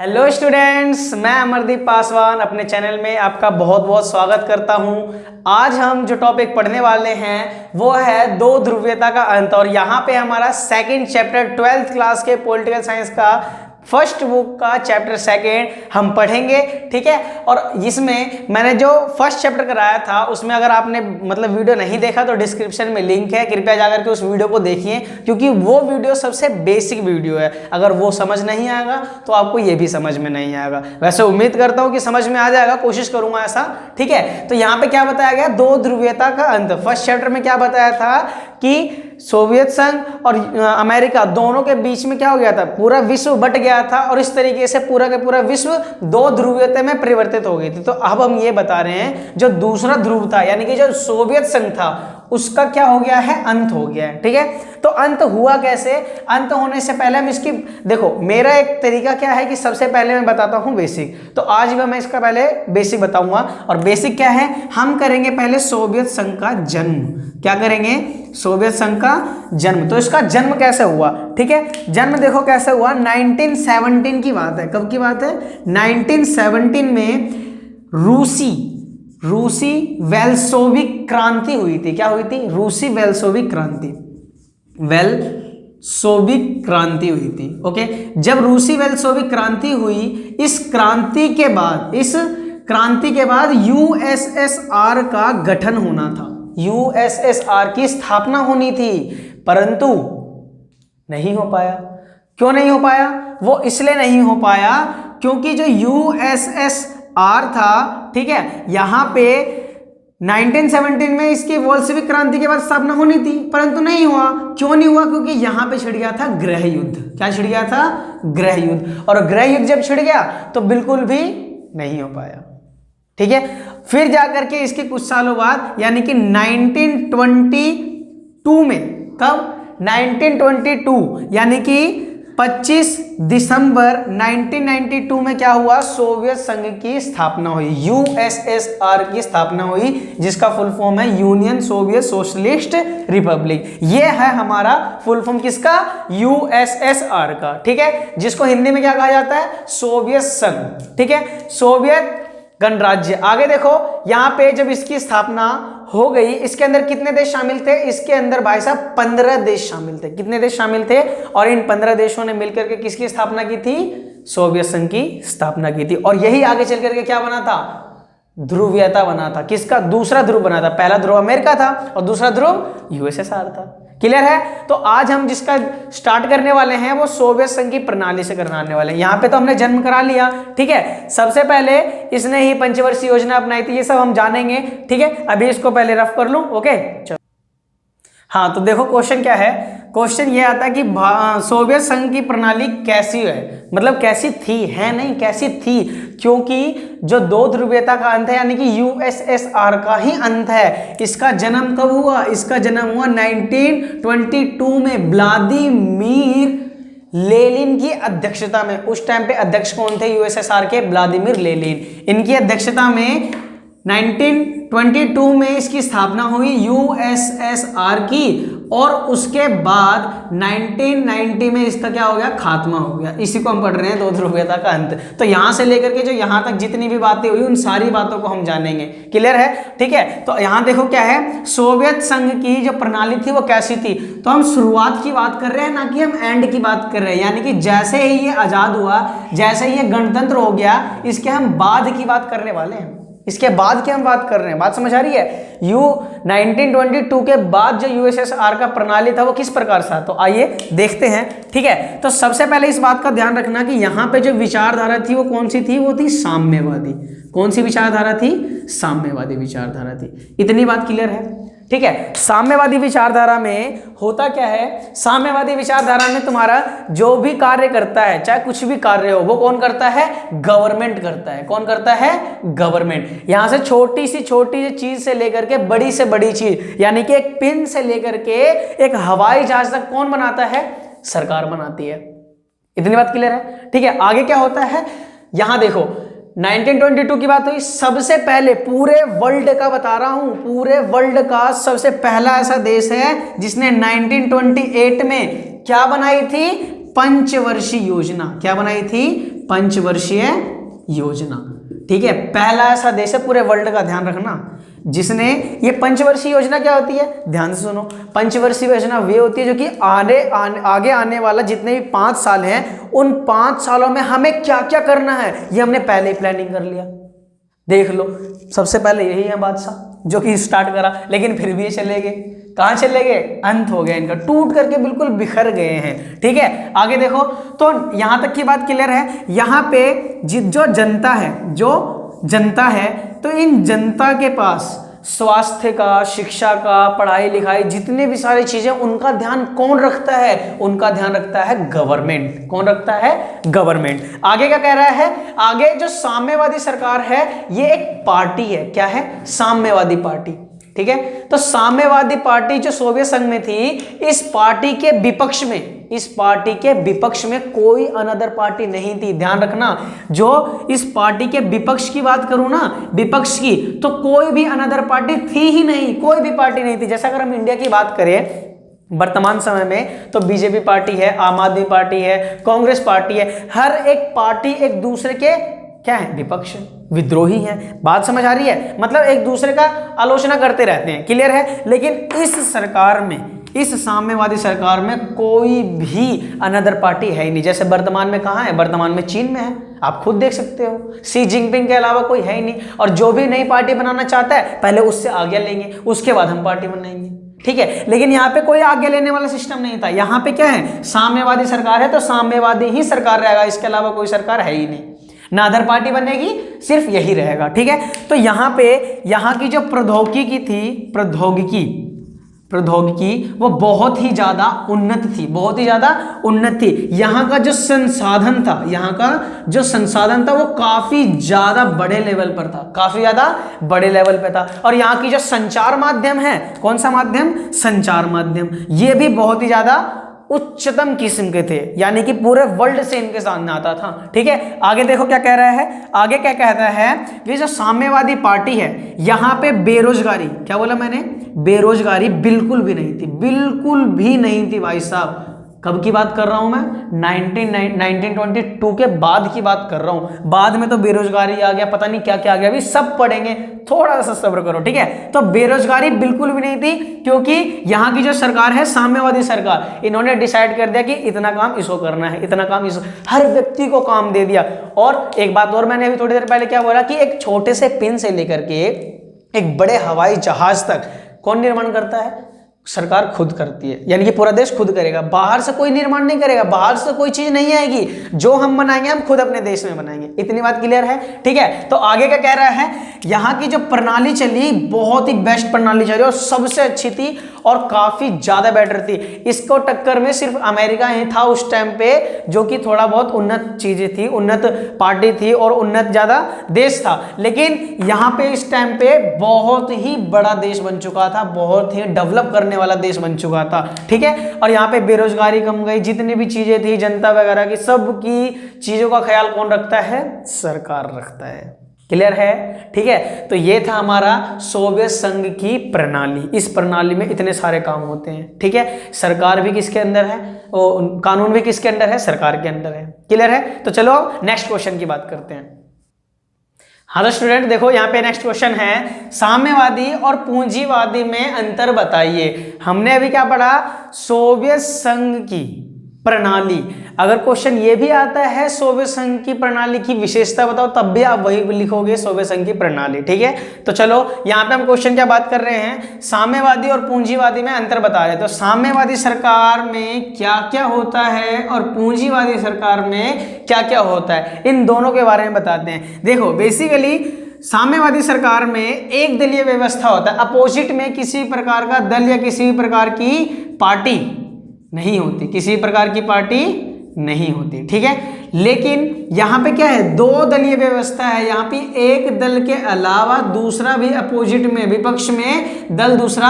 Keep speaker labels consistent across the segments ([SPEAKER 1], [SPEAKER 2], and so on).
[SPEAKER 1] Hello students, मैं अमरदीप पासवान अपने channel में आपका बहुत बहुत स्वागत करता हूं। आज हम जो टॉपिक पढ़ने वाले हैं वो है दो ध्रुवीयता का अंत, और यहाँ पे हमारा सेकंड चैप्टर 12th क्लास के पॉलिटिकल साइंस का फर्स्ट बुक का चैप्टर सेकंड हम पढ़ेंगे। ठीक है, और इसमें मैंने जो फर्स्ट चैप्टर कराया था उसमें अगर आपने वीडियो नहीं देखा तो डिस्क्रिप्शन में लिंक है, कृपया जाकर के उस वीडियो को देखिए, क्योंकि वो वीडियो सबसे बेसिक वीडियो है। अगर वो समझ नहीं आएगा तो आपको ये भी समझ में नहीं आएगा। वैसे उम्मीद करता हूँ कि समझ में आ जाएगा, कोशिश करूंगा ऐसा। ठीक है, तो यहाँ पे क्या बताया गया, दो ध्रुवीयता का अंत। फर्स्ट चैप्टर में क्या बताया था कि सोवियत संघ और अमेरिका दोनों के बीच में क्या हो गया था, पूरा विश्व बट गया था और इस तरीके से पूरा का पूरा विश्व दो ध्रुवीयता में परिवर्तित हो गई थी। तो अब हम ये बता रहे हैं जो दूसरा ध्रुव था यानी कि जो सोवियत संघ था उसका क्या हो गया है, अंत हो गया है। ठीक है, तो अंत हुआ कैसे? अंत होने से पहले हम इसकी देखो, मेरा एक तरीका क्या है कि सबसे पहले मैं बताता हूं बेसिक। तो आज भी मैं इसका पहले बेसिक बताऊंगा, और बेसिक क्या है, हम करेंगे पहले सोवियत संघ का जन्म। क्या करेंगे? सोवियत संघ का जन्म। तो इसका जन्म कैसे हुआ? ठीक है, जन्म देखो कैसे हुआ, 1917 की बात है। कब की बात है? 1917 में रूसी वेल्सोविक क्रांति हुई थी। क्या हुई थी? रूसी वेल्सोविक क्रांति हुई थी। ओके, जब रूसी वेल्सोविक क्रांति हुई, इस क्रांति के बाद यूएसएसआर का गठन होना था, यूएसएसआर की स्थापना होनी थी, परंतु नहीं हो पाया। क्यों नहीं हो पाया? वो इसलिए नहीं हो पाया क्योंकि जो यूएसएसआर था, ठीक है, यहां पे 1917 में इसकी बोल्शेविक क्रांति के बाद स्थापना होनी थी, परंतु नहीं हुआ। क्यों नहीं हुआ? क्योंकि यहां पे छिड़ गया था गृह युद्ध। क्या छिड़ गया था? गृह युद्ध। और गृह युद्ध जब छिड़ गया तो बिल्कुल भी नहीं हो पाया। ठीक है, फिर जाकर के इसके कुछ सालों बाद यानी कि 1922 में, कब? 1922 यानी कि 25 दिसंबर 1992 में क्या हुआ, सोवियत संघ की स्थापना हुई, यूएसएसआर की स्थापना हुई, जिसका फुल फॉर्म है यूनियन सोवियत सोशलिस्ट रिपब्लिक। ये है हमारा फुल फॉर्म किसका? यूएसएसआर का। ठीक है, जिसको हिंदी में क्या कहा जाता है? सोवियत संघ। ठीक है, सोवियत गणराज्य। आगे देखो, यहां पे जब इसकी स्थापना हो गई, इसके अंदर कितने देश शामिल थे? इसके अंदर भाई साहब 15 देश शामिल थे। कितने देश शामिल थे? और इन 15 देशों ने मिलकर के किसकी स्थापना की थी? सोवियत संघ की स्थापना की थी। और यही आगे चल करके क्या बना था? ध्रुवीयता बना था। किसका? दूसरा ध्रुव बना था। पहला ध्रुव अमेरिका था और दूसरा ध्रुव यूएसएसआर था। क्लियर है? तो आज हम जिसका स्टार्ट करने वाले हैं वो सोवियत संघ की प्रणाली से कराने वाले हैं। यहां पे तो हमने जन्म करा लिया। ठीक है, सबसे पहले इसने ही पंचवर्षीय योजना अपनाई थी, ये सब हम जानेंगे। ठीक है, अभी इसको पहले रफ कर लूं। ओके, चलो। हाँ, तो देखो क्वेश्चन क्या है। क्वेश्चन ये आता है कि सोवियत संघ की प्रणाली कैसी है, मतलब कैसी थी, है नहीं कैसी थी, क्योंकि जो दो ध्रुवीयता का अंत है यानी कि यूएसएसआर का ही अंत है। इसका जन्म कब हुआ? इसका जन्म हुआ 1922 में व्लादिमीर लेनिन की अध्यक्षता में। उस टाइम पे अध्यक्ष कौन थे यूएसएसआर के? Vladimir Lenin. इनकी अध्यक्षता में 1922 में इसकी स्थापना हुई यूएसएसआर की, और उसके बाद 1990 में इसका क्या हो गया? खात्मा हो गया। इसी को हम पढ़ रहे हैं दो ध्रुवीयता का अंत। तो यहां से लेकर के जो यहां तक जितनी भी बातें हुई उन सारी बातों को हम जानेंगे। क्लियर है? ठीक है, तो यहां देखो क्या है, सोवियत संघ की जो प्रणाली थी वो कैसी थी। तो हम शुरुआत की बात कर रहे हैं, ना कि हम एंड की बात कर रहे हैं। यानी कि जैसे ही ये आजाद हुआ, जैसे ही ये गणतंत्र हो गया, इसके हम बाद की बात करने वाले हैं। इसके बाद की हम बात कर रहे हैं। बात समझ आ रही है? 1922 के बाद जो यूएसएसआर का प्रणाली था वो किस प्रकार से था, तो आइए देखते हैं। ठीक है, तो सबसे पहले इस बात का ध्यान रखना कि यहां पे जो विचारधारा थी वो कौन सी थी? वो थी साम्यवादी। कौन सी विचारधारा थी? साम्यवादी विचारधारा थी। इतनी बात क्लियर है? ठीक है, साम्यवादी विचारधारा में होता क्या है, साम्यवादी विचारधारा में तुम्हारा जो भी कार्य करता है, चाहे कुछ भी कार्य हो, वो कौन करता है? गवर्नमेंट करता है। कौन करता है? गवर्नमेंट। यहां से छोटी सी चीज से लेकर के बड़ी से बड़ी चीज, यानी कि एक पिन से लेकर के एक हवाई जहाज तक कौन बनाता है? सरकार बनाती है। इतनी बात क्लियर है? ठीक है, आगे क्या होता है, यहां देखो 1922 की बात हुई। सबसे पहले पूरे वर्ल्ड का बता रहा हूं, पूरे वर्ल्ड का सबसे पहला ऐसा देश है जिसने 1928 में क्या बनाई थी? पंचवर्षीय योजना। क्या बनाई थी? पंचवर्षीय योजना। ठीक है, पहला ऐसा देश है पूरे वर्ल्ड का, ध्यान रखना, जिसने ये पंचवर्षीय योजना क्या होती है, ध्यान से सुनो। पंचवर्षीय योजना वे होती है जो कि आगे आने वाला जितने भी 5 साल हैं, उन 5 सालों में हमें क्या क्या करना है ये हमने पहले ही प्लानिंग कर लिया। देख लो, सबसे पहले यही है बादशाह जो कि स्टार्ट करा, लेकिन फिर भी ये चले गए। कहाँ चले गए, अंत हो गया इनका, टूट करके बिल्कुल बिखर गए हैं। ठीक है, आगे देखो, तो यहां तक की बात क्लियर है। यहां पे जो जनता है, तो इन जनता के पास स्वास्थ्य का, शिक्षा का, पढ़ाई लिखाई, जितने भी सारी चीजें, उनका ध्यान कौन रखता है, उनका ध्यान रखता है गवर्नमेंट। कौन रखता है, गवर्नमेंट। आगे क्या कह रहा है, आगे जो साम्यवादी सरकार है ये एक पार्टी है, क्या है, साम्यवादी पार्टी। ठीक है, तो साम्यवादी पार्टी जो सोवियत संघ में थी, इस पार्टी के विपक्ष में कोई अनदर पार्टी नहीं थी। ध्यान रखना, जो इस पार्टी के विपक्ष की बात करूं ना, विपक्ष की, तो कोई भी अनदर पार्टी थी ही नहीं, कोई भी पार्टी नहीं थी। जैसा अगर हम इंडिया की बात करें वर्तमान समय में, तो बीजेपी पार्टी है, आम आदमी पार्टी है, कांग्रेस पार्टी है, हर एक पार्टी एक दूसरे के क्या है, विपक्ष, विद्रोही हैं। बात समझ आ रही है, मतलब एक दूसरे का आलोचना करते रहते हैं। क्लियर है, लेकिन इस सरकार में, इस साम्यवादी सरकार में कोई भी अनदर पार्टी है ही नहीं। जैसे वर्तमान में कहाँ है, वर्तमान में चीन में है, आप खुद देख सकते हो, शी जिनपिंग के अलावा कोई है ही नहीं। और जो भी नई पार्टी बनाना चाहता है, पहले उससे आज्ञा लेंगे, उसके बाद हम पार्टी बनाएंगे। ठीक है, लेकिन यहाँ पे कोई आज्ञा लेने वाला सिस्टम नहीं था। यहाँ पे क्या है, साम्यवादी सरकार है, तो साम्यवादी ही सरकार रहेगा, इसके अलावा कोई सरकार है ही नहीं, ना अदर पार्टी बनेगी, सिर्फ यही रहेगा। ठीक है, तो यहाँ पे यहाँ की जो प्रौद्योगिकी थी, प्रौद्योगिकी वो बहुत ही ज्यादा उन्नत थी, बहुत ही ज्यादा उन्नत थी। यहाँ का जो संसाधन था, वो काफी ज्यादा बड़े लेवल पर था, काफी ज्यादा बड़े लेवल पे था। और यहाँ की जो संचार माध्यम है, कौन सा माध्यम, संचार माध्यम, ये भी बहुत ही ज्यादा उच्चतम किस्म के थे, यानी कि पूरे वर्ल्ड से इनके सामने आता था। ठीक है, आगे देखो क्या कह रहा है, आगे क्या कहता है, ये जो साम्यवादी पार्टी है, यहाँ पे बेरोजगारी, क्या बोला मैंने, बेरोजगारी बिल्कुल भी नहीं थी, बिल्कुल भी नहीं थी भाई साहब। कब की बात कर रहा हूं मैं, 1922 के बाद की बात कर रहा हूं। बाद में तो बेरोजगारी आ गया, पता नहीं क्या क्या आ गया, अभी सब पढ़ेंगे, थोड़ा सा सब्र करो। ठीक है, तो बेरोजगारी बिल्कुल भी नहीं थी, क्योंकि यहाँ की जो सरकार है, साम्यवादी सरकार, इन्होंने डिसाइड कर दिया कि इतना काम इसको करना है, इतना काम इसको, हर व्यक्ति को काम दे दिया। और एक बात और, मैंने अभी थोड़ी देर पहले क्या बोला कि एक छोटे से पिन से लेकर के एक बड़े हवाई जहाज तक कौन निर्माण करता है, सरकार खुद करती है, यानी कि पूरा देश खुद करेगा, बाहर से कोई निर्माण नहीं करेगा, बाहर से कोई चीज नहीं आएगी, जो हम बनाएंगे हम खुद अपने देश में बनाएंगे। इतनी बात क्लियर है। ठीक है, तो आगे क्या कह रहा है, यहाँ की जो प्रणाली चली, बहुत ही बेस्ट प्रणाली चली और सबसे अच्छी थी और काफी ज्यादा बेटर थी। इसको टक्कर में सिर्फ अमेरिका ही था उस टाइम पे, जो कि थोड़ा बहुत उन्नत चीजें थी, उन्नत पार्टी थी और उन्नत ज्यादा देश था। लेकिन यहाँ पे इस टाइम पे बहुत ही बड़ा देश बन चुका था, बहुत ही डेवलप करने वाला देश बन चुका था। ठीक है, और यहाँ पे बेरोजगारी कम गई, जितनी भी चीजें थी जनता वगैरह की, सब की चीजों का ख्याल कौन रखता है, सरकार रखता है। क्लियर है। ठीक है, तो ये था हमारा सोवियत संघ की प्रणाली। इस प्रणाली में इतने सारे काम होते हैं। ठीक है, सरकार भी किसके अंदर है, कानून भी किसके अंदर है, सरकार के अंदर है। क्लियर है, तो चलो नेक्स्ट क्वेश्चन की बात करते हैं। हाँ तो स्टूडेंट देखो, यहाँ पे नेक्स्ट क्वेश्चन है, साम्यवादी और पूंजीवादी में अंतर बताइए। हमने अभी क्या पढ़ा, सोवियत संघ की प्रणाली। अगर क्वेश्चन ये भी आता है सोवियत संघ की प्रणाली की विशेषता बताओ, तब भी आप वही लिखोगे, सोवियत संघ की प्रणाली। ठीक है, तो चलो यहाँ पे हम क्वेश्चन क्या बात कर रहे हैं, साम्यवादी और पूंजीवादी में अंतर बता रहे हैं। तो साम्यवादी सरकार में क्या क्या होता है और पूंजीवादी सरकार में क्या क्या होता है, इन दोनों के बारे में बताते हैं। देखो बेसिकली साम्यवादी सरकार में एक दलीय व्यवस्था होता है, अपोजिट में किसी प्रकार का दल या किसी प्रकार की पार्टी नहीं होती, किसी प्रकार की पार्टी नहीं होती। ठीक है, लेकिन यहाँ पे क्या है, दो दलीय व्यवस्था है। यहाँ पे एक दल के अलावा दूसरा भी अपोजिट में, विपक्ष में दल दूसरा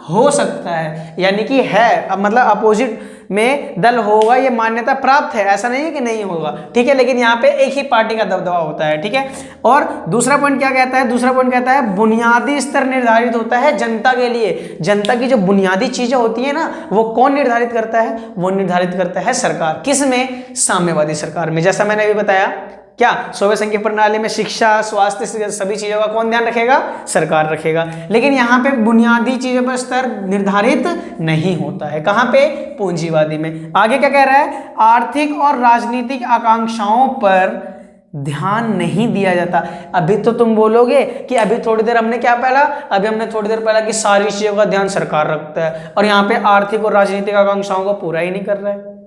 [SPEAKER 1] हो सकता है, यानी कि है, अब मतलब अपोजिट में दल होगा, ये मान्यता प्राप्त है, ऐसा नहीं है कि नहीं होगा, ठीक है, लेकिन यहाँ पे एक ही पार्टी का दबदबा होता है, ठीक है। और दूसरा पॉइंट क्या कहता है, दूसरा पॉइंट कहता है बुनियादी स्तर निर्धारित होता है जनता के लिए। जनता की जो बुनियादी चीजें होती है ना, वो कौन निर्धारित करता है, वो निर्धारित करता है सरकार। किस में, साम्यवादी सरकार में। जैसा मैंने अभी बताया, क्या सोवियत संघ की प्रणाली में शिक्षा, स्वास्थ्य, सभी चीजों का कौन ध्यान रखेगा, सरकार रखेगा। लेकिन यहाँ पे बुनियादी चीजों पर स्तर निर्धारित नहीं होता है, कहाँ पे, पूंजीवादी में। आगे क्या कह रहा है, आर्थिक और राजनीतिक आकांक्षाओं पर ध्यान नहीं दिया जाता। अभी तो तुम बोलोगे कि अभी थोड़ी देर हमने क्या पढ़ा, अभी हमने थोड़ी देर पहला कि सारी चीजों का ध्यान सरकार रखता है, और यहाँ पे आर्थिक और राजनीतिक आकांक्षाओं को पूरा ही नहीं कर रहा है।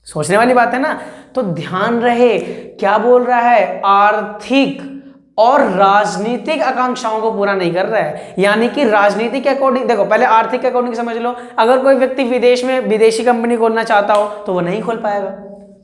[SPEAKER 1] सोचने वाली बात है ना। तो ध्यान रहे, क्या बोल रहा है, आर्थिक और राजनीतिक आकांक्षाओं को पूरा नहीं कर रहा है। यानी कि राजनीति के अकॉर्डिंग, देखो पहले आर्थिक के अकॉर्डिंग समझ लो, अगर कोई व्यक्ति विदेश में विदेशी कंपनी खोलना चाहता हो तो वो नहीं खोल पाएगा,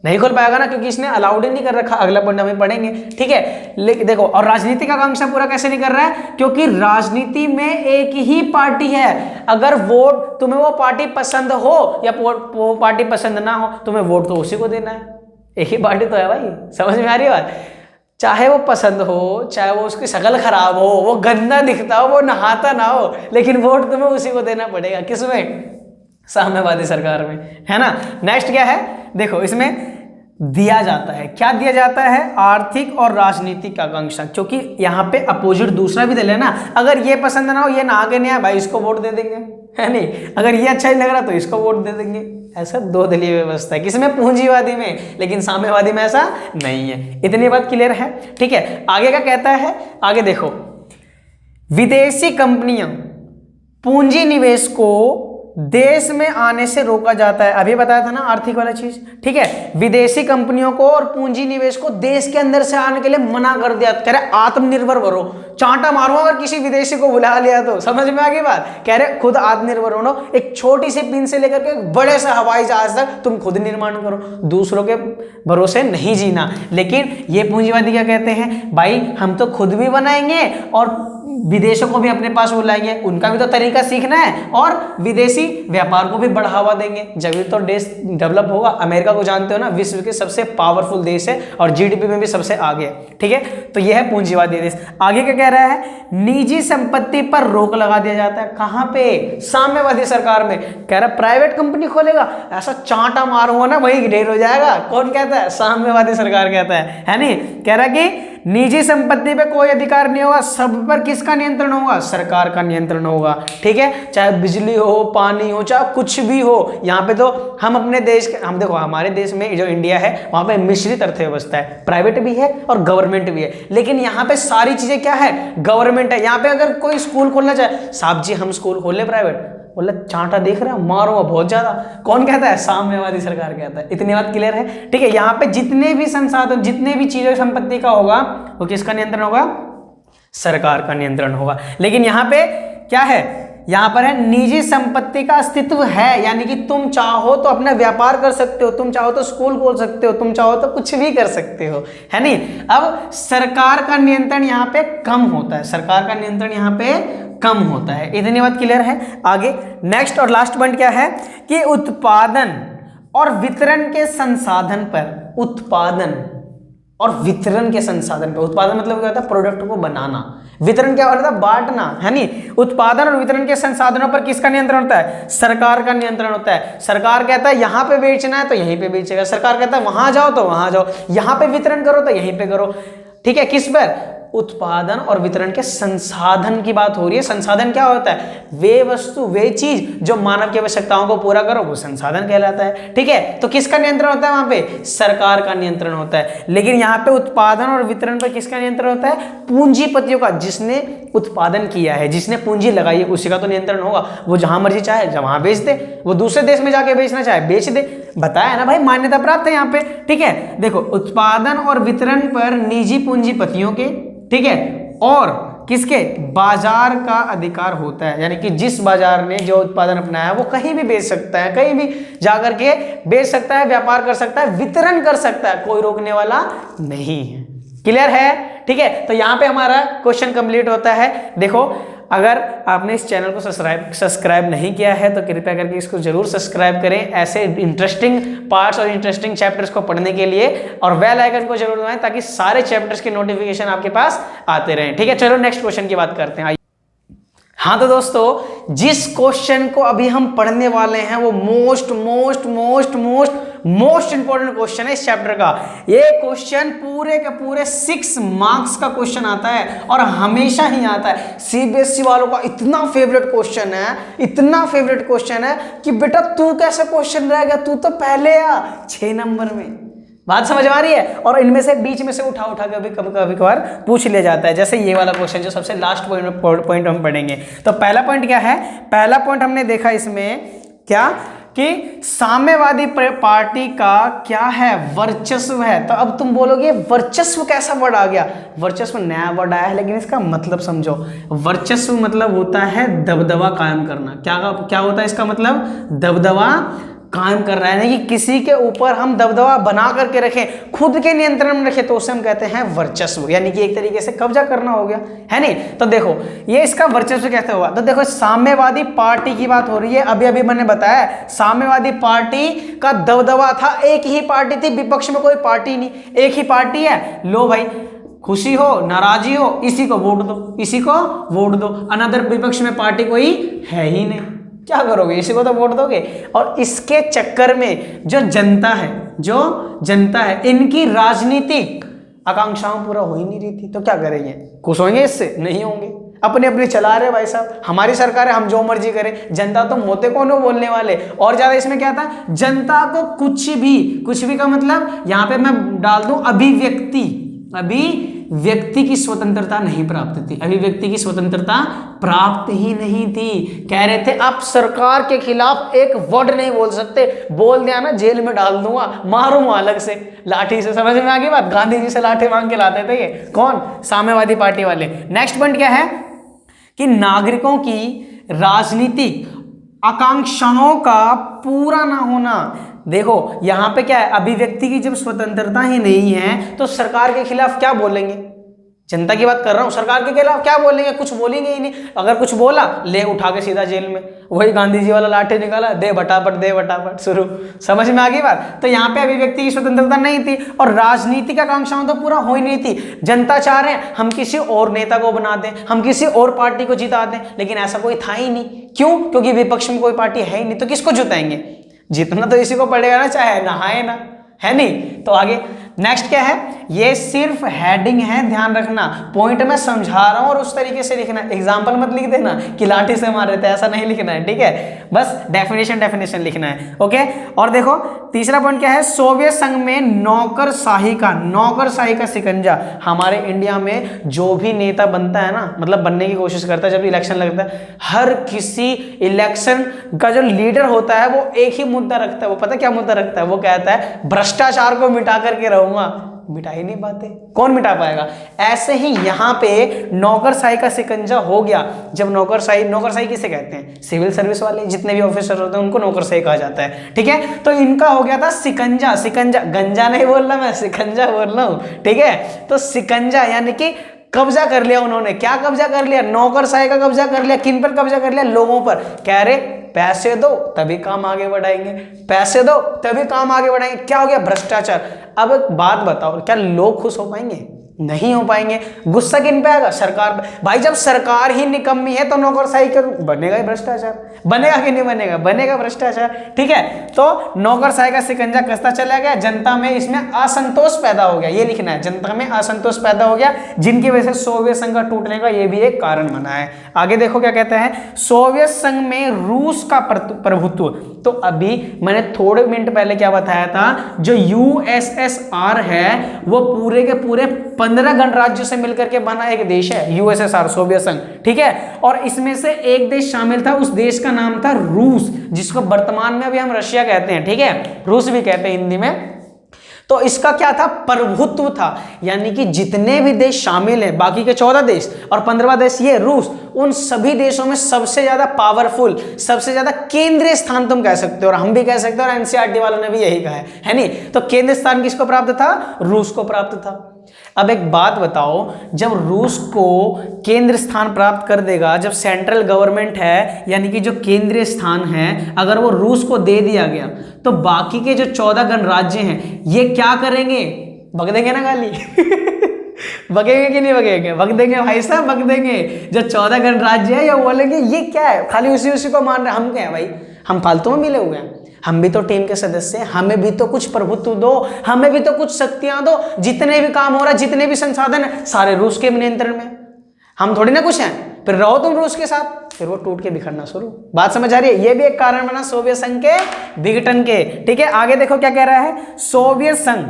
[SPEAKER 1] नहीं खोल पाएगा ना, क्योंकि इसने अलाउड ही नहीं कर रखा। अगला पॉइंट हम पढ़ेंगे, ठीक है। लेकिन देखो, और राजनीतिक आकांक्षा पूरा कैसे नहीं कर रहा है, क्योंकि राजनीति में एक ही पार्टी है। अगर वोट, तुम्हें वो पार्टी पसंद हो या वो पार्टी पसंद ना हो, तुम्हें वोट तो उसी को देना है। एक ही पार्टी तो है भाई, समझ में आ रही बात। चाहे वो पसंद हो, चाहे वो उसकी शक्ल खराब हो, वो गंदा दिखता हो, वो नहाता ना हो, लेकिन वोट तुम्हें उसी को देना पड़ेगा। किसमें, साम्यवादी सरकार में, है ना। नेक्स्ट क्या है, देखो इसमें दिया जाता है, क्या दिया जाता है, आर्थिक और राजनीतिक आकांक्षा। क्योंकि यहाँ पे अपोजिट दूसरा भी दल है ना, अगर ये पसंद ना हो, ये ना आगे नहीं आया भाई, इसको वोट दे देंगे, है नहीं। अगर ये अच्छा नहीं लग रहा तो इसको वोट दे देंगे। ऐसा दो दलीय व्यवस्था है, किसमें, पूंजीवादी में, लेकिन साम्यवादी में ऐसा नहीं है। इतनी बात क्लियर है, ठीक है। आगे क्या कहता है, आगे देखो, विदेशी कंपनियां पूंजी निवेश को देश में आने से रोका जाता है। अभी बताया था ना आर्थिक वाला चीज, ठीक है। विदेशी कंपनियों को और पूंजी निवेश को देश के अंदर से आने के लिए मना कर दिया। कह रहे आत्मनिर्भर बनो, चांटा मारो अगर किसी विदेशी को बुला लिया तो। समझ में आ गई बात। कह रहे खुद आत्मनिर्भर बनो, एक छोटी सी पिन से लेकर के बड़े से हवाई जहाज तक तुम खुद निर्माण करो, दूसरों के भरोसे नहीं जीना। लेकिन ये पूंजीवादी क्या कहते हैं, भाई हम तो खुद भी बनाएंगे और विदेशों को भी अपने पास बुलाएंगे, उनका भी तो तरीका सीखना है, और विदेशी व्यापार को भी बढ़ावा देंगे, जब भी तो देश डेवलप होगा। अमेरिका को जानते हो ना, विश्व के सबसे पावरफुल देश है और जीडीपी में भी सबसे आगे है, ठीक है। तो यह है पूंजीवादी देश। आगे क्या कह रहा है, निजी संपत्ति पर रोक लगा दिया जाता है। कहां पे, साम्यवादी सरकार में। कह रहा प्राइवेट कंपनी खोलेगा, ऐसा चांटा मारूंगा ना वही ढेर हो जाएगा। कौन कहता है, साम्यवादी सरकार कहता है नहीं। कह रहा कि निजी संपत्ति पे कोई अधिकार नहीं होगा, सब पर किसका नियंत्रण होगा, सरकार का नियंत्रण होगा, ठीक है। चाहे बिजली हो, पानी हो, चाहे कुछ भी हो। यहाँ पे तो हम अपने देश के, हम देखो हमारे देश में जो इंडिया है वहां पे मिश्रित अर्थव्यवस्था है, प्राइवेट भी है और गवर्नमेंट भी है। लेकिन यहाँ पे सारी चीजें क्या है, गवर्नमेंट है। यहाँ पे अगर कोई स्कूल खोलना चाहे, साहब जी हम स्कूल खोल ले प्राइवेट, बोले चांटा देख रहे हो, मारो बहुत ज्यादा। कौन कहता है, साम्यवादी सरकार कहता है। इतनी बात क्लियर है, ठीक है। यहाँ पे जितने भी संसाधन, जितने भी चीजें संपत्ति का होगा, वो किसका नियंत्रण होगा, सरकार का नियंत्रण होगा। लेकिन यहाँ पे क्या है, यहाँ पर है निजी संपत्ति का अस्तित्व है। यानी कि तुम चाहो तो अपना व्यापार कर सकते हो, तुम चाहो तो स्कूल खोल सकते हो, तुम चाहो तो कुछ भी कर सकते हो, है नहीं। अब सरकार का नियंत्रण यहाँ पे कम होता है, सरकार का नियंत्रण यहाँ पे कम होता है। इतनी बात क्लियर है। आगे नेक्स्ट और लास्ट पॉइंट क्या है कि उत्पादन और वितरण के संसाधन पर, उत्पादन और वितरण के संसाधन पर, उत्पादन मतलब क्या होता है, प्रोडक्ट को बनाना, वितरण क्या होता है, बांटना, है नहीं। उत्पादन और वितरण के संसाधनों पर किसका नियंत्रण होता है, सरकार का नियंत्रण होता है। सरकार कहता है यहां पे बेचना है तो यहीं पे बेचेगा, सरकार कहता है वहां जाओ तो वहां जाओ, यहां पे वितरण करो तो यहीं पे करो, ठीक है। किस पर, उत्पादन और वितरण के संसाधन की बात हो रही है। संसाधन क्या होता है, वे वस्तु, वे चीज जो मानव की आवश्यकताओं को पूरा करो, वो संसाधन कहलाता है, ठीक है। तो किसका नियंत्रण होता है वहां पे, सरकार का नियंत्रण होता है। लेकिन यहाँ पे उत्पादन और वितरण पर किसका नियंत्रण होता है, पूंजीपतियों का, जिसने उत्पादन किया है, जिसने पूंजी लगाई है, उसी का तो नियंत्रण होगा। वो जहां मर्जी चाहे वहां बेच दे, वो दूसरे देश में जाके बेचना चाहे बेच दे। बताया ना भाई, मान्यता प्राप्त है यहाँ पे, ठीक है। देखो उत्पादन और वितरण पर निजी पूंजीपतियों के, ठीक है, और किसके, बाजार का अधिकार होता है। यानी कि जिस बाजार ने जो उत्पादन अपनाया है वो कहीं भी बेच सकता है, कहीं भी जाकर के बेच सकता है, व्यापार कर सकता है, वितरण कर सकता है, कोई रोकने वाला नहीं है। क्लियर है, ठीक है। तो यहां पे हमारा क्वेश्चन कंप्लीट होता है। देखो अगर आपने इस चैनल को सब्सक्राइब नहीं किया है तो कृपया करके इसको जरूर सब्सक्राइब करें ऐसे इंटरेस्टिंग पार्ट्स और इंटरेस्टिंग चैप्टर्स को पढ़ने के लिए, और बेल आइकन को जरूर दबाएं ताकि सारे चैप्टर्स के नोटिफिकेशन आपके पास आते रहें। ठीक है, चलो नेक्स्ट क्वेश्चन की बात करते हैं। हाँ तो दोस्तों, जिस क्वेश्चन को अभी हम पढ़ने वाले हैं वो मोस्ट इंपॉर्टेंट क्वेश्चन है इस चैप्टर का। ये क्वेश्चन पूरे के पूरे 6 मार्क्स का क्वेश्चन आता है और हमेशा ही आता है। सीबीएसई वालों का इतना फेवरेट क्वेश्चन है, इतना फेवरेट क्वेश्चन है कि बेटा तू कैसा क्वेश्चन रहेगा, तू तो पहले आ 6 नंबर में। बात समझ आ रही है? और इनमें से बीच में से उठा के कभी कभार पूछ लिया जाता है, जैसे ये वाला क्वेश्चन जो सबसे लास्ट पॉइंट हम पढ़ेंगे। तो पहला पॉइंट क्या है? पहला पॉइंट हमने देखा इसमें क्या कि साम्यवादी पार्टी का क्या है? वर्चस्व है। तो अब तुम बोलोगे वर्चस्व कैसा वर्ड आ गया? वर्चस्व नया वर्ड आया है, लेकिन इसका मतलब समझो। वर्चस्व मतलब होता है दबदबा कायम करना। क्या होता है इसका मतलब? दबदबा कायम कर रहा है, यानी कि किसी के ऊपर हम दबदबा बना करके रखें, खुद के नियंत्रण में रखें, तो उसे हम कहते हैं वर्चस्व, यानी कि एक तरीके से कब्जा करना हो गया, है नहीं? तो देखो ये इसका वर्चस्व कैसे हुआ। तो देखो साम्यवादी पार्टी की बात हो रही है। अभी अभी मैंने बताया साम्यवादी पार्टी का दबदबा था, एक ही पार्टी थी, विपक्ष में कोई पार्टी नहीं, एक ही पार्टी है। लो भाई, खुशी हो नाराजी हो इसी को वोट दो, इसी को वोट दो। अनदर विपक्ष में पार्टी कोई है ही नहीं, क्या करोगे? इसी को तो वोट दोगे। और इसके चक्कर में जो जनता है इनकी राजनीतिक आकांक्षाओं पूरा हो ही नहीं रही थी, तो क्या करेंगे? खुश होंगे इससे? नहीं होंगे। अपने अपने चला रहे भाई साहब, हमारी सरकार है, हम जो मर्जी करें। जनता तो मोते कौन हो बोलने वाले। और ज्यादा इसमें क्या था, जनता को कुछ भी का मतलब यहां पे मैं डाल दूं अभिव्यक्ति की स्वतंत्रता नहीं प्राप्त थी। अभिव्यक्ति की स्वतंत्रता प्राप्त ही नहीं थी। कह रहे थे आप सरकार के खिलाफ एक वर्ड नहीं बोल सकते, बोल दिया ना जेल में डाल दूंगा, मारूंगा अलग से लाठी से। समझ में आ गई बात? गांधी जी से लाठी मांग के लाते थे ये कौन? साम्यवादी पार्टी वाले। नेक्स्ट पॉइंट क्या है कि नागरिकों की राजनीतिक आकांक्षाओं का पूरा ना होना। देखो यहां पे क्या है, अभिव्यक्ति की जब स्वतंत्रता ही नहीं है तो सरकार के खिलाफ क्या बोलेंगे? जनता की बात कर रहा हूं, सरकार के खिलाफ क्या बोलेंगे? कुछ बोलेंगे ही नहीं। अगर कुछ बोला ले उठा के सीधा जेल में, वही गांधी जी वाला लाठी निकाला, दे बटापट शुरू। समझ में आ गई बात? तो यहाँ पे अभिव्यक्ति की स्वतंत्रता नहीं थी और राजनीतिक आकांक्षाओं तो पूरा हो ही नहीं थी। जनता चाह रहे हैं हम किसी और नेता को बना दें, हम किसी और पार्टी को जिता दें, लेकिन ऐसा कोई था ही नहीं। क्यों? क्योंकि विपक्ष में कोई पार्टी है ही नहीं, तो किसको जिताएंगे? जीतना तो इसी को पड़ेगा ना, चाहे नहाए ना, है नहीं? तो आगे नेक्स्ट क्या है? ये सिर्फ हेडिंग है, ध्यान रखना। पॉइंट मैं समझा रहा हूं और उस तरीके से लिखना। एग्जांपल मत लिख देना कि लाठी से मार रहे थे, ऐसा नहीं लिखना है, ठीक है? बस डेफिनेशन लिखना है, ओके? और देखो तीसरा पॉइंट क्या है? सोवियत संघ में नौकरशाही का शिकंजा। हमारे इंडिया में जो भी नेता बनता है ना, मतलब बनने की कोशिश करता है, जब इलेक्शन लगता है, हर किसी इलेक्शन का जो लीडर होता है वो एक ही मुद्दा रखता है। वो पता क्या मुद्दा रखता है? वो कहता है भ्रष्टाचार को मिटा करके रहूंगा। मिटा ही नहीं पाते, कौन मिटा पाएगा? ऐसे ही यहां पे नौकरशाही का शिकंजा हो गया। जब नौकरशाही किसे कहते हैं? सिविल सर्विस वाले जितने भी ऑफिसर होते हैं उनको नौकरशाही कहा जाता है, ठीक है? तो इनका हो गया था शिकंजा। गंजा नहीं बोल रहा मैं, शिकंजा बोल रहा हूं, ठीक है? तो शिकंजा यानी कि कब्जा कर लिया उन्होंने। क्या कब्जा कर लिया? नौकरशाही का कब्जा कर लिया। किन पर कब्जा कर लिया? लोगों पर। कह रहे पैसे दो तभी काम आगे बढ़ाएंगे, पैसे दो तभी काम आगे बढ़ाएंगे। क्या हो गया? भ्रष्टाचार। अब एक बात बताओ, क्या लोग खुश हो पाएंगे? नहीं हो पाएंगे। गुस्सा किन पे आएगा? सरकार पे। भाई जब सरकार ही निकम्मी है तो नौकरशाही का बनेगा ही भ्रष्टाचार। बनेगा कि नहीं बनेगा? बनेगा भ्रष्टाचार, ठीक है? तो नौकरशाही का शिकंजा कसता चला गया, जनता में इसमें असंतोष पैदा हो गया। ये लिखना है, जनता में असंतोष पैदा हो गया, जिनकी वजह से सोवियत संघ का टूटने का ये भी एक कारण बना है। आगे देखो क्या कहते हैं, सोवियत संघ में रूस का प्रभुत्व। तो अभी मैंने थोड़े मिनट पहले क्या बताया था, जो यूएसएसआर है वो पूरे के पूरे 15 गणराज्यों से मिलकर के बना एक देश है, यूएसएसआर, सोवियत संघ, ठीक है? और इसमें से एक देश शामिल था, उस देश का नाम था रूस, जिसको वर्तमान में अभी हम रशिया कहते हैं, ठीक है? रूस भी कहते हैं हिंदी में। तो इसका क्या था? प्रभुत्व था, यानी कि जितने भी देश शामिल हैं, बाकी के 14 देश और 15वां देश ये रूस, उन सभी देशों में सबसे ज्यादा पावरफुल, सबसे ज्यादा केंद्रीय स्थान तुम कह सकते हो, और हम भी कह सकते हो, और एनसीईआरटी वालों ने भी यही कहा है नहीं? तो केंद्रीय स्थान किसको प्राप्त था? रूस को प्राप्त था। अब एक बात बताओ, जब रूस को केंद्र स्थान प्राप्त कर देगा, जब सेंट्रल गवर्नमेंट है यानी कि जो केंद्रीय स्थान है अगर वो रूस को दे दिया गया, तो बाकी के जो 14 गणराज्य हैं ये क्या करेंगे? बग देंगे ना गाली बगेंगे कि नहीं बगेंगे? बग देंगे भाई साहब, बग देंगे। जो 14 गणराज्य है ये बोलेंगे ये क्या है, खाली उसी को मान रहे, हम क्या है भाई, हम फालतू में मिले हुए हैं, हम भी तो टीम के सदस्य हैं, हमें भी तो कुछ प्रभुत्व दो, हमें भी तो कुछ शक्तियां दो, जितने भी काम हो रहा है, जितने भी संसाधन है सारे रूस के नियंत्रण में, हम थोड़ी ना कुछ हैं, फिर रहो तुम रूस के साथ, फिर वो टूट के बिखरना शुरू। बात समझ आ रही है? ये भी एक कारण बना सोवियत संघ के विघटन के। ठीक है, आगे देखो क्या कह रहा है, सोवियत संघ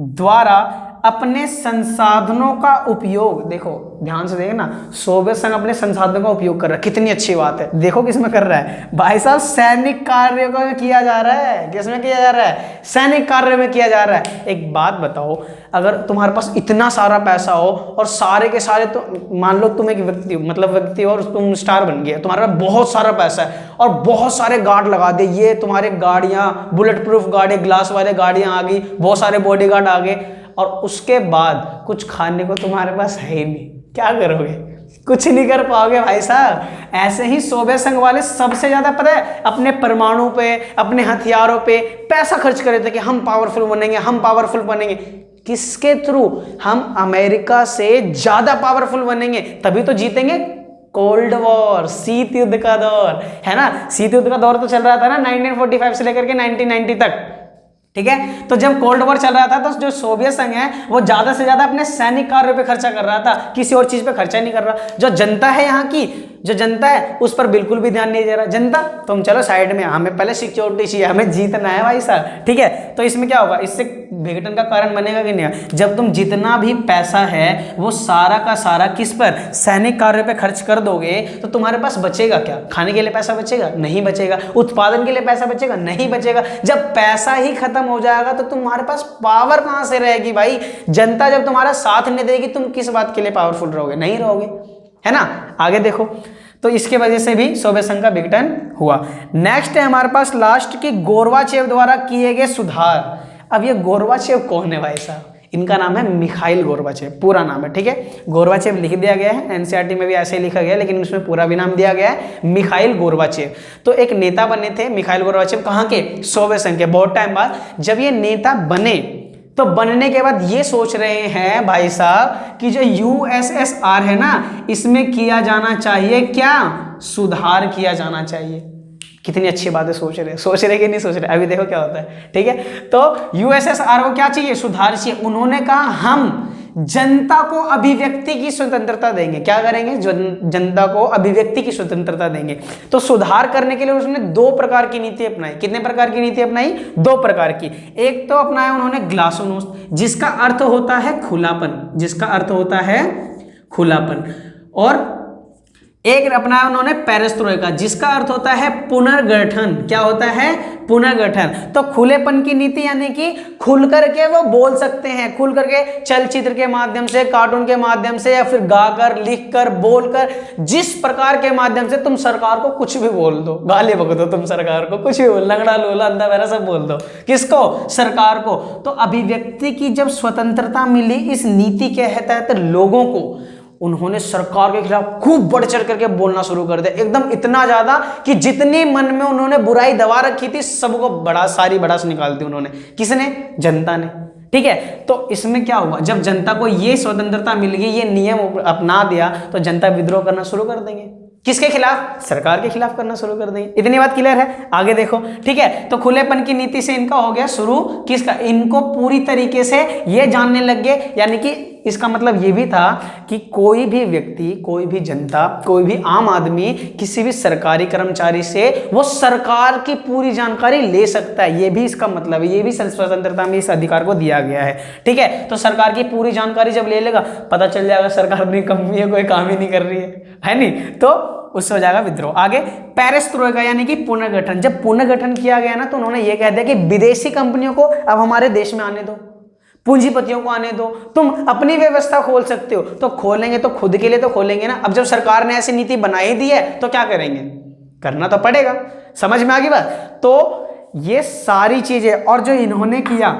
[SPEAKER 1] द्वारा अपने संसाधनों का उपयोग, देखो ध्यान से देखना, सोवियत संघ अपने संसाधनों का उपयोग कर रहा है, कितनी अच्छी बात है। देखो किसमें कर रहा है भाई साहब, सैनिक कार्यों में किया जा रहा है। किसमें किया जा रहा है? सैनिक कार्य में किया जा रहा है। एक बात बताओ, अगर तुम्हारे पास इतना सारा पैसा हो और सारे के सारे, तो मान लो तुम एक व्यक्ति और तुम स्टार बन गए, तुम्हारे पास बहुत सारा पैसा है और बहुत सारे गार्ड लगा दे, ये तुम्हारे गाड़ियां बुलेट प्रूफ गाड़ी, ग्लास वाले गाड़ियां आ गई, बहुत सारे बॉडीगार्ड आ गए, और उसके बाद कुछ खाने को तुम्हारे पास है ही नहीं, क्या करोगे? कुछ नहीं कर पाओगे भाई साहब। ऐसे ही सोवियत संघ वाले सबसे ज्यादा पता है अपने परमाणु पे, अपने हथियारों पे पैसा खर्च कर रहे थे कि हम पावरफुल बनेंगे, हम पावरफुल बनेंगे। किसके थ्रू? हम अमेरिका से ज्यादा पावरफुल बनेंगे, तभी तो जीतेंगे। कोल्ड वॉर, शीत युद्ध का दौर है ना, शीत युद्ध का दौर तो चल रहा था ना 1945 से लेकर के 1990 तक। ठीक है, तो जब कोल्ड वॉर चल रहा था तो जो सोवियत संघ है वो ज्यादा से ज्यादा अपने सैनिक कार्यों पे खर्चा कर रहा था, किसी और चीज पे खर्चा नहीं कर रहा। जो जनता है यहाँ की, जो जनता है उस पर बिल्कुल भी ध्यान नहीं दे रहा। जनता तुम चलो साइड में, हमें पहले सिक्योरिटी चाहिए, हमें जीतना है भाई साहब। ठीक है, तो इसमें क्या होगा, इससे विघटन का कारण बनेगा कि नहीं? जब तुम जितना भी पैसा है वो सारा का सारा किस पर, सैनिक कार्यों पे खर्च कर दोगे, तो तुम्हारे पास बचेगा क्या? खाने के लिए पैसा बचेगा? नहीं बचेगा। उत्पादन के लिए पैसा बचेगा? नहीं बचेगा। जब पैसा ही खत्म हो जाएगा तो तुम्हारे पास पावर कहां से रहेगी भाई? जनता जब तुम्हारा साथ नहीं देगी, तुम किस बात के लिए पावरफुल रहोगे? नहीं रहोगे, है ना। आगे देखो, तो इसके वजह से भी सोवियत संघ का विघटन हुआ। नेक्स्ट है हमारे पास लास्ट की गोरबाचेव द्वारा किए गए सुधार। अब ये गोरबाचेव कौन है भाई साहब? इनका नाम है मिखाइल गोरबाचेव, पूरा नाम है। ठीक है, गोरबाचेव लिख दिया गया है, एनसीईआरटी में भी ऐसे ही लिखा गया है, लेकिन उसमें पूरा भी नाम दिया गया है मिखाइल गोरबाचेव। तो एक नेता बने थे मिखाइल गोरबाचेव, कहाँ के? सोवियत संघ के। बहुत टाइम बाद जब ये नेता बने, तो बनने के बाद ये सोच रहे हैं भाई साहब कि जो यूएसएसआर है ना, इसमें किया जाना चाहिए क्या? सुधार किया जाना चाहिए। कितनी अच्छी बातें सोच रहे कि नहीं सोच रहे? अभी देखो क्या होता है। ठीक है, तो यूएसएसआर को क्या चाहिए? सुधार चाहिए। उन्होंने कहा हम जनता को अभिव्यक्ति की स्वतंत्रता देंगे। क्या करेंगे? जनता को अभिव्यक्ति की स्वतंत्रता देंगे। तो सुधार करने के लिए उसने 2 प्रकार की नीति अपनाई। कितने प्रकार की नीति अपनाई? 2 प्रकार की। एक तो अपनाया उन्होंने ग्लासोनोस्त, जिसका अर्थ होता है खुलापन, जिसका अर्थ होता है खुलापन, और एक अपनाया उन्होंने पेरेस्ट्रोइका, जिसका अर्थ होता है पुनर्गठन। क्या होता है? पुनर्गठन। तो खुलेपन की नीति यानी कि खुल करके वो बोल सकते हैं, खुल करके चलचित्र के माध्यम से, कार्टून के माध्यम से, या फिर गाकर, लिखकर, बोलकर, जिस प्रकार के माध्यम से तुम सरकार को कुछ भी बोल दो, गाली बक दो, तुम सरकार को कुछ भी बोल, लंगड़ा लोला अंधा बहरा सब बोल दो। किसको? सरकार को। तो अभिव्यक्ति की जब स्वतंत्रता मिली इस नीति के तहत लोगों को, उन्होंने सरकार के खिलाफ खूब बढ़ चढ़ करके बोलना शुरू कर दिया, एकदम इतना ज्यादा कि जितनी मन में उन्होंने बुराई दबा रखी थी सबको सारी भड़ास निकाल दी उन्होंने। किसने? जनता ने। ठीक है, तो इसमें क्या हुआ, जब जनता को ये स्वतंत्रता मिल गई, ये नियम अपना दिया, तो जनता विद्रोह करना शुरू कर देंगे। किसके खिलाफ? सरकार के खिलाफ करना शुरू कर देंगे। इतनी बात क्लियर है? आगे देखो। ठीक है, तो खुलेपन की नीति से इनका हो गया शुरू। किसका? इनको पूरी तरीके से ये जानने लग गए, यानी कि इसका मतलब ये भी था कि कोई भी व्यक्ति, कोई भी जनता, कोई भी आम आदमी किसी भी सरकारी कर्मचारी से वो सरकार की पूरी जानकारी ले सकता है। ये भी इसका मतलब है, ये भी स्वतंत्रता में इस अधिकार को दिया गया है। ठीक है, तो सरकार की पूरी जानकारी जब ले लेगा, पता चल जाएगा सरकार अपनी कंपनी है, कोई काम ही नहीं कर रही है नहीं? तो उससे हो जाएगा विद्रोह। आगे पेरेस्ट्रोइका यानी कि पुनर्गठन। जब पुनर्गठन किया गया ना, तो उन्होंने ये कह दिया कि विदेशी कंपनियों को अब हमारे देश में आने दो, पूंजीपतियों को आने दो, तुम अपनी व्यवस्था खोल सकते हो। तो खोलेंगे तो खुद के लिए तो खोलेंगे ना। अब जब सरकार ने ऐसी नीति बनाई दी है तो क्या करेंगे? करना तो पड़ेगा। समझ में आ गई बात? तो ये सारी चीजें, और जो इन्होंने किया,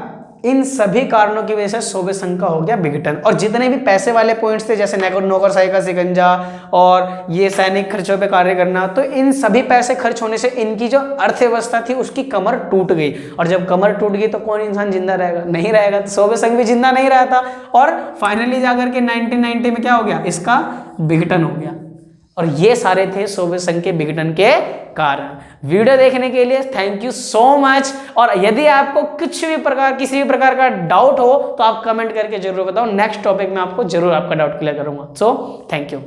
[SPEAKER 1] इन सभी कारणों की वजह से सोवियत संघ का हो गया विघटन। और जितने भी पैसे वाले पॉइंट्स थे जैसे नौकरशाही का शिकंजा और ये सैनिक खर्चों पे कार्य करना, तो इन सभी पैसे खर्च होने से इनकी जो अर्थव्यवस्था थी उसकी कमर टूट गई। और जब कमर टूट गई तो कौन इंसान जिंदा रहेगा? नहीं रहेगा। तो सोवियत संघ भी जिंदा नहीं रहा था और फाइनली जाकर के 1990 में क्या हो गया? इसका विघटन हो गया। और ये सारे थे सोवियत संघ के विघटन के कारण। वीडियो देखने के लिए थैंक यू सो मच। और यदि आपको कुछ भी प्रकार किसी भी प्रकार का डाउट हो तो आप कमेंट करके जरूर बताओ। नेक्स्ट टॉपिक में आपको जरूर आपका डाउट क्लियर करूंगा। So thank you.